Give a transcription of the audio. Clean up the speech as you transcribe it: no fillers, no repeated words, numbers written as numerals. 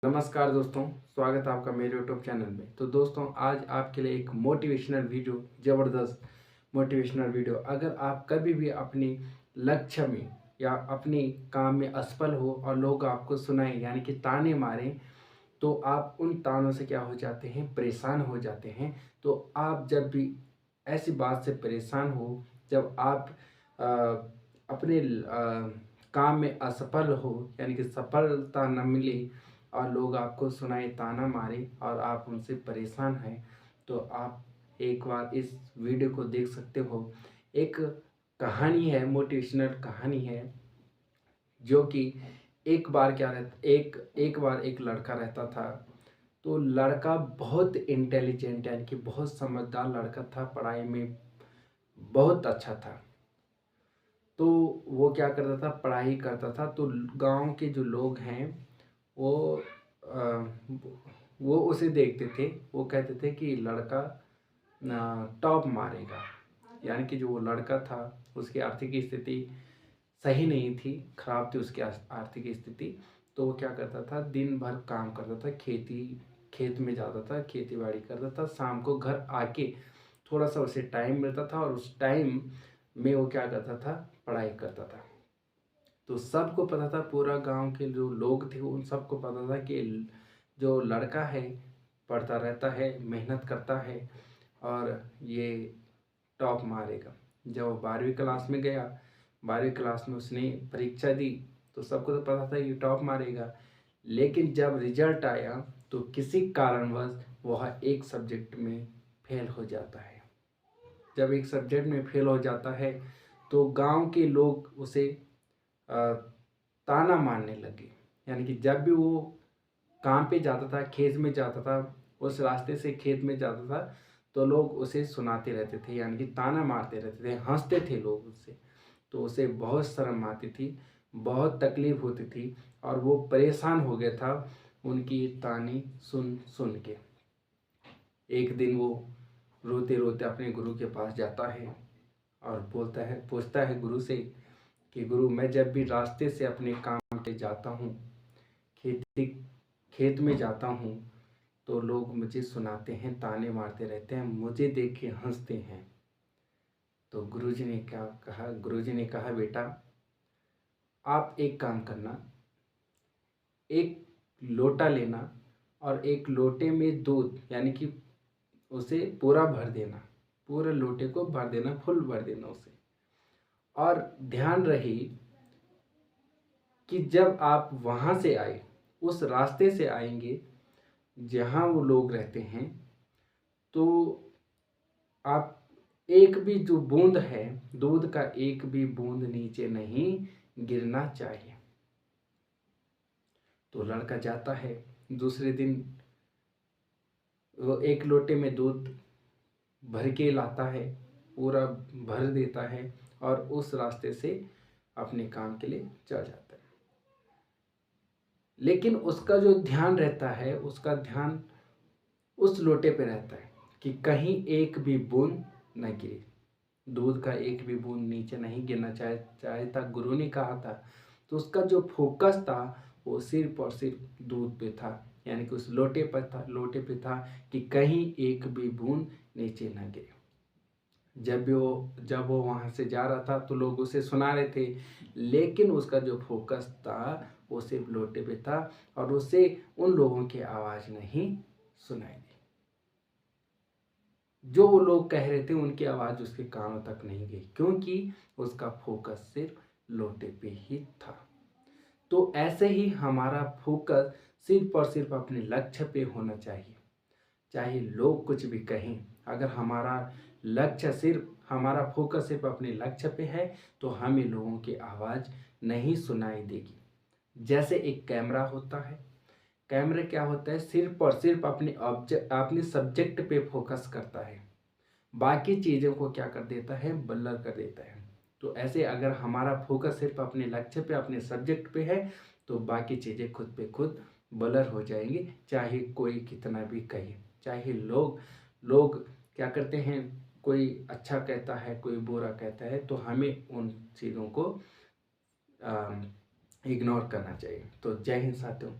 नमस्कार दोस्तों, स्वागत है आपका मेरे यूट्यूब चैनल में। तो दोस्तों, आज आपके लिए एक मोटिवेशनल वीडियो, ज़बरदस्त मोटिवेशनल वीडियो। अगर आप कभी भी अपनी लक्ष्य में या अपने काम में असफल हो और लोग आपको सुनाएं यानी कि ताने मारें, तो आप उन तानों से क्या हो जाते हैं, परेशान हो जाते हैं। तो आप जब भी ऐसी बात से परेशान हो, जब आप अपने काम में असफल हो यानी कि सफलता न मिले और लोग आपको सुनाए, ताना मारे और आप उनसे परेशान हैं, तो आप एक बार इस वीडियो को देख सकते हो। एक कहानी है, मोटिवेशनल कहानी है, जो कि एक बार क्या रहता एक एक बार एक लड़का रहता था। तो लड़का बहुत इंटेलिजेंट यानी कि बहुत समझदार लड़का था, पढ़ाई में बहुत अच्छा था। तो वो क्या करता था, पढ़ाई करता था। तो गांव के जो लोग हैं वो वो उसे देखते थे। वो कहते थे कि लड़का टॉप मारेगा, यानी कि जो वो लड़का था उसकी आर्थिक स्थिति सही नहीं थी, खराब थी उसकी आर्थिक स्थिति। तो वो क्या करता था, दिन भर काम करता था, खेत में जाता था, खेती बाड़ी करता था। शाम को घर आके थोड़ा सा उसे टाइम मिलता था और उस टाइम में वो क्या करता था, पढ़ाई करता था। तो सबको पता था, पूरा गांव के जो लोग थे उन सबको पता था कि जो लड़का है पढ़ता रहता है, मेहनत करता है और ये टॉप मारेगा। जब वो 12वीं क्लास में गया, 12वीं क्लास में उसने परीक्षा दी, तो सबको तो पता था ये टॉप मारेगा। लेकिन जब रिजल्ट आया तो किसी कारणवश वह एक सब्जेक्ट में फेल हो जाता है। जब एक सब्जेक्ट में फेल हो जाता है तो गांव के लोग उसे ताना मारने लगे। यानी कि जब भी वो काम पे जाता था, खेत में जाता था, उस रास्ते से खेत में जाता था, तो लोग उसे सुनाते रहते थे, यानी कि ताना मारते रहते थे, हंसते थे लोग उससे। तो उसे बहुत शर्म आती थी, बहुत तकलीफ होती थी और वो परेशान हो गया था उनकी ताने सुन सुन के। एक दिन वो रोते रोते अपने गुरु के पास जाता है और पूछता है गुरु से कि गुरु, मैं जब भी रास्ते से अपने काम के जाता हूँ, खेती खेत में जाता हूँ, तो लोग मुझे सुनाते हैं, ताने मारते रहते हैं, मुझे देख के हंसते हैं। तो गुरुजी ने क्या कहा, गुरुजी ने कहा, बेटा आप एक काम करना, एक लोटा लेना और एक लोटे में दूध यानी कि उसे पूरा भर देना, पूरे लोटे को भर देना, फुल भर देना उसे। और ध्यान रहे कि जब आप वहाँ से आए, उस रास्ते से आएंगे जहाँ वो लोग रहते हैं, तो आप एक भी जो बूंद है, दूध का एक भी बूंद नीचे नहीं गिरना चाहिए। तो लड़का जाता है, दूसरे दिन वो एक लोटे में दूध भर के लाता है, पूरा भर देता है और उस रास्ते से अपने काम के लिए चल जाता है। लेकिन उसका जो ध्यान रहता है, उसका ध्यान उस लोटे पे रहता है कि कहीं एक भी बूंद न गिरे, दूध का एक भी बूंद नीचे नहीं गिरना चाहे था, गुरु ने कहा था। तो उसका जो फोकस था वो सिर्फ और सिर्फ दूध पे था, यानी कि उस लोटे पे था कि कहीं एक भी बूंद नीचे न गिरे। जब वो वहाँ से जा रहा था तो लोग उसे सुना रहे थे, लेकिन उसका जो फोकस था वो सिर्फ लोटे पे था और उसे उन लोगों की आवाज़ नहीं सुनाई दी। जो वो लोग कह रहे थे उनकी आवाज़ उसके कानों तक नहीं गई, क्योंकि उसका फोकस सिर्फ लोटे पे ही था। तो ऐसे ही हमारा फोकस सिर्फ और सिर्फ अपने लक्ष्य पे होना चाहिए, चाहे लोग कुछ भी कहें। अगर हमारा फोकस सिर्फ अपने लक्ष्य पे है तो हमें लोगों की आवाज़ नहीं सुनाई देगी। जैसे एक कैमरा होता है, कैमरा क्या होता है, सिर्फ और सिर्फ अपने सब्जेक्ट पे फोकस करता है, बाकी चीज़ों को क्या कर देता है, ब्लर कर देता है। तो ऐसे अगर हमारा फोकस सिर्फ अपने लक्ष्य पे, अपने सब्जेक्ट पे है, तो बाकी चीज़ें खुद पे खुद ब्लर हो जाएंगी, चाहे कोई कितना भी कहे। चाहे लोग क्या करते हैं, कोई अच्छा कहता है, कोई बुरा कहता है, तो हमें उन चीज़ों को इग्नोर करना चाहिए। तो जय हिंद साथियों।